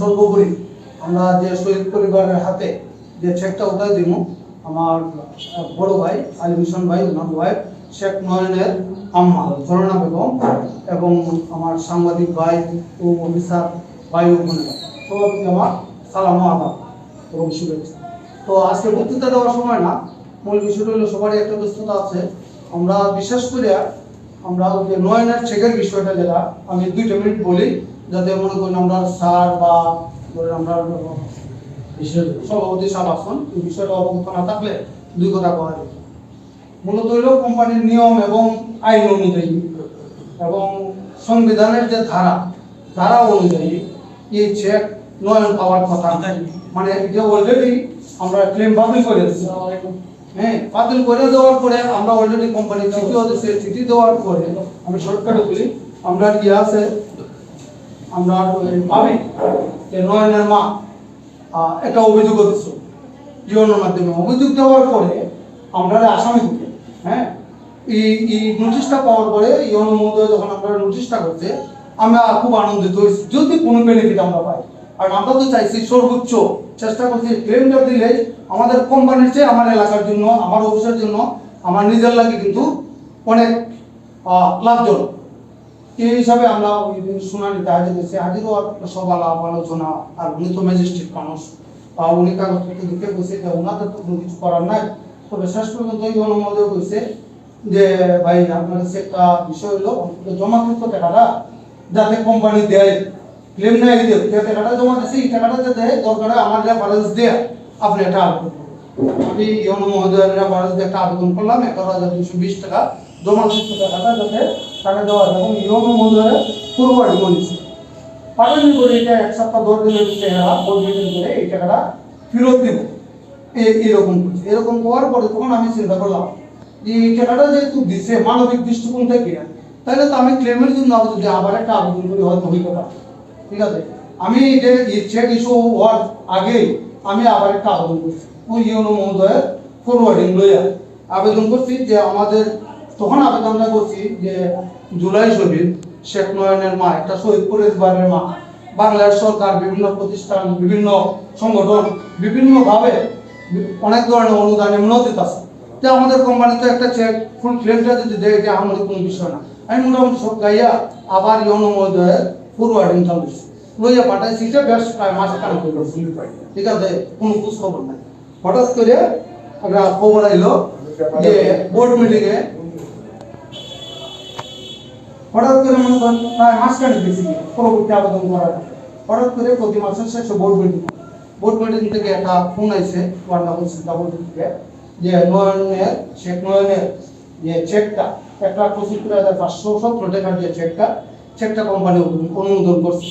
সর্বোপরি আমরা যে শহীদ পরিবারের হাতে যে চেকটা উঠাই দিব আমার বড় ভাই আলী মিশন ভাই, ওনার ওয়াইফ শেখ নয়নের আম্মা ঝর্ণা বেগম এবং আমার সাংবাদিক ভাই ও অফিসার ভাই ও বোনেরা সবাইকে আমার সালাম ও আদাব এবং শুভেচ্ছা। তো আজকে বক্তৃতা দেওয়ার সময় না, মূল বিষয়টা হলো সবারই একটা ব্যস্ততা আছে। আমরা বিশেষ করে আমরা যে নয়নের চেকের বিষয়টা, যেটা আমি 2 মিনিট বলি, যাতে মনে করেন আমরা স্যার বা আমরা সভাপতি সাহেব আসুন এই বিষয়টা অবগত না থাকলে 2 কথা কওয়া যায়। মূলত হইল কোম্পানির নিয়ম এবং আইন অনুযায়ী এবং সংবিধানের যে ধারা অনুযায়ী এই চেক নয়ন পাওয়ার কথা, মানে যে অলরেডি আমরা ক্লেম বাতিল করে দিচ্ছি। হ্যাঁ, বাতিল করে দেওয়ার পরে আমরা অলরেডি কোম্পানি চিঠি দেওয়ার পরে আমি শর্টকাটে বলি, আমরা কি আছে আমরা পাবি যে নয়নের মা একটা অভিযোগ দিচ্ছ জীবনের মাধ্যমে। অভিযোগ দেওয়ার পরে আমরা আসামি দিতে এই নোটিশটা পাওয়ার পরে এই অনুমোদন যখন আমরা নোটিশটা করছে, আমরা খুব আনন্দিত হয়েছি যদি কোনো বেনিফিট আমরা পাই। আর আমরা তো চাইছি সর্বোচ্চ চেষ্টা করছি ক্লেমটা দিলে আমাদের কোম্পানির চেয়ে আমার এলাকার জন্য, আমার অফিসের জন্য, আমার নিজের লাগে কিন্তু অনেক লাভজনক। এই হিসাবে আমরা ওই দিন শুনানিতে হাজির হয়েছি। হাজিরও সব আলাপ আলোচনা, আর উনি তো ম্যাজিস্ট্রেট মানুষ, উনি কাগজপত্র দিতে বসে যে ওনাদের তো কোনো কিছু করার নাই। তবে শেষ পর্যন্ত এই অনুমোদন হয়েছে যে ভাই আপনার কাছে একটা বিষয় হলো জমাকৃত টাকাটা যাতে কোম্পানি দেয়, ক্লেম নেয় যে টাকাটা জমা দিচ্ছে এই টাকাটা যে দেয়, দরকার আমার রেফারেন্স দিয়ে আপনি একটা আবেদন করুন। আমি এই অনুমোদনের রেফারেন্স দিয়ে একটা আবেদন করলাম 11,220 টাকা জমাকৃত টাকাটা যাতে টাকা দেওয়া হয়, এবং এই অনুমোদনের পূর্ববর্তী বলেছে পাঠানি করে এটা 1 সপ্তাহ 10 দিনের ভিতরে বোর্ড মিটিং করে এই টাকাটা ফেরত দেব। এরকম হওয়ার পরে তখন আমি চিন্তা করলাম যে এই টাকাটা যেহেতু দিচ্ছে মানবিক দৃষ্টিকোণ থেকে, তাহলে তো আমি ক্লেমের জন্য যদি আবার একটা আবেদন করি হয়তো হইতে পারে। ঠিক আছে, আমি চেক ইস্যু হওয়ার আগে আমি আবার একটা আবেদন করছি ওই ইউনো মহোদয়ের ফরওয়ার্ডিং লইয়া আবেদন করছি যে আমাদের তখন আবেদনটা করছি যে জুলাই শহীদ শেখ নয়নের মা, একটা শহীদ পরিবারের মা, বাংলাদেশ সরকার বিভিন্ন প্রতিষ্ঠান, বিভিন্ন সংগঠন বিভিন্নভাবে অনেক ধরনের অনুদানে মনোনীত আছে, যে আমাদের কোম্পানিতে একটা চেক ফুল ক্লেমটা যদি দেয় এটা আমাদের কোনো বিষয় না। আমি মোটামুটি সব গাইয়া আবার ইউনো মহোদয়ের ফরওয়ার্ডিং চালুছি, লইয়া পাঠাইছি, এটা বেশ প্রায় মাস কান করলো। ঠিক আছে, কোনো খোঁজ খবর নাই। হঠাৎ করে একটা খবর আইলো যে বোর্ড মিটিংয়ে, হঠাৎ করে মনে করেন প্রায় মাসখানেক বেশি পরবর্তী আবেদন করার, হঠাৎ করে প্রতি মাসের শেষে বোর্ড মিটিং থেকে একটা ফোন আইছে থেকে যে শেখ নয়নের যে চেকটা 1,75,517 টাকার যে চেকটা কোম্পানি অনুমোদন করছে।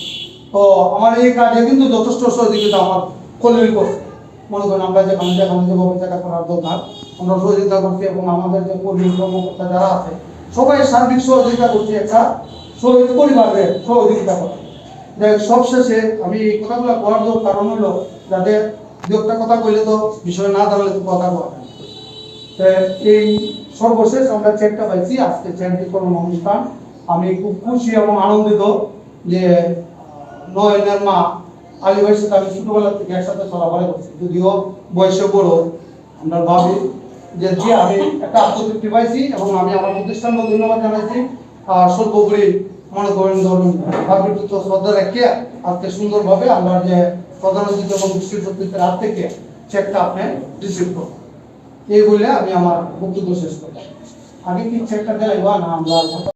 তো আমার এই কাজে কিন্তু যথেষ্ট সহযোগিতা আমার কলিগ করছে। মনে করেন আমরা যেভাবে টাকা করার দরকার আমরা সহযোগিতা করছি, এবং আমাদের যে কর্মী কর্মকর্তা যারা আছে সবাই সার্বিক সহযোগিতা করছে একটা শহীদ পরিবারের সহযোগিতা করে। সবশেষে আমি এই কথাগুলো করার কারণ হলো যাতে দু একটা কথা কইলে তো বিষয় না জানলে তো কথা বলা। এই সর্বশেষ আমরা চেকটা পাইছি, আজকে চেক বিতরণ অনুষ্ঠান। আমি খুব খুশি এবং আনন্দিত যে নয়নের মা আলী ভাইয়ের সাথে আমি ছোটবেলা থেকে একসাথে চলাফেরা করছি, যদিও বয়সে বড়। আমরা ভাবি যে আমি একটা আত্মতৃপ্তি পাইছি, এবং আমি আমার প্রতিষ্ঠানকে ধন্যবাদ জানাইছি। আর সর্বোপরি মনে করেন ধরুন ভাতৃত্ব শ্রদ্ধা রেখে আজকে সুন্দরভাবে আমরা যে প্রধান অতিথি এবং বিশ্ববিদ্যালয়ের হাত থেকে চেকটা আপনি রিসিভ করুন, এই বলে আমি আমার বক্তব্য শেষ করলাম। আগে কি চেকটা দেওয়া না আমরা